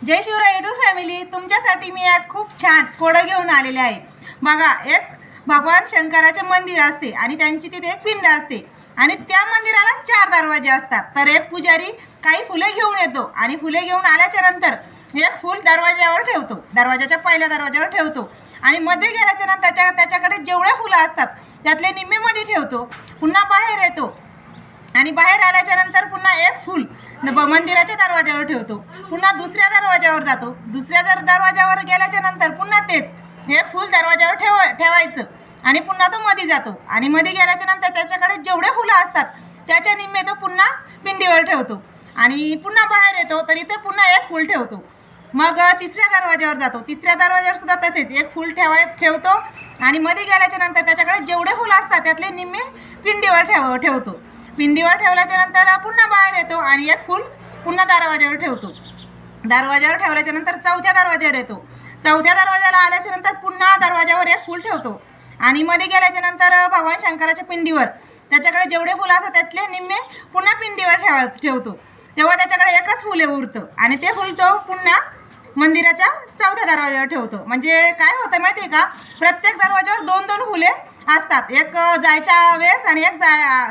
जय Shivray YouTube family, तुमच्यासाठी मी एक खूप छान कोडं घेऊन आलेले आहे। बघा, एक भगवान शंकराचे मंदिर असते आणि त्यांची तिथे एक पिंड असते आणि त्या मंदिराला 4 दरवाजे असतात। तर एक पुजारी काही फुले घेऊन येतो आणि फुले घेऊन आल्याच्या नंतर एक फूल दरवाजावर ठेवतो, दरवाजाच्या पहिल्या दरवाजावर ठेवतो आणि मध्ये गेल्याच्या नंतर त्याच्याकडे जेवढे फुलं असतात त्यातले निम्मे मध्ये ठेवतो, पुन्हा बाहेर येतो आणि बाहेर आल्याच्या नंतर पुन्हा एक फूल मंदिराच्या दरवाजावर ठेवतो, पुन्हा दुसऱ्या दरवाजावर जातो, दुसऱ्या दरवाजावर गेल्याच्या नंतर पुन्हा तेच एक फूल दरवाजावर ठेवायचं आणि पुन्हा तो मध्ये जातो आणि मध्ये गेल्याच्या नंतर त्याच्याकडे जेवढे फुलं असतात त्याच्या निम्मे तो पुन्हा पिंडीवर ठेवतो आणि पुन्हा बाहेर येतो तर इथे पुन्हा एक फूल ठेवतो। मग तिसऱ्या दरवाजावर जातो, तिसऱ्या दरवाजावर सुद्धा तसेच एक फूल ठेवतो आणि मध्ये गेल्याच्या नंतर त्याच्याकडे जेवढे फुलं असतात त्यातले निम्मे पिंडीवर ठेवतो। पिंडीवर ठेवल्याच्या नंतर पुन्हा बाहेर येतो आणि एक फूल पुन्हा दरवाजावर ठेवतो। दरवाजावर ठेवल्याच्या नंतर चौथ्या दरवाजावर येतो, चौथ्या दरवाजाला आल्याच्या नंतर पुन्हा दरवाजावर एक फूल ठेवतो आणि मध्ये गेल्याच्या नंतर भगवान शंकराच्या पिंडीवर त्याच्याकडे जेवढे फुलं असतात त्यातले निम्मे पुन्हा पिंडीवर ठेवतो। तेव्हा त्याच्याकडे एकच फुले उरतं आणि ते फूल तो पुन्हा मंदिराच्या चौथ्या दरवाजावर ठेवतो। म्हणजे काय होतं माहिती आहे का, प्रत्येक दरवाजावर 2-2 फुले असतात, एक जायच्या वेळेस आणि एक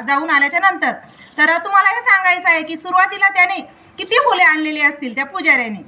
जाऊन आल्याच्या नंतर। तर तुम्हाला हे सांगायचं आहे की सुरुवातीला त्याने किती फुले आणलेली असतील त्या पुजाऱ्याने।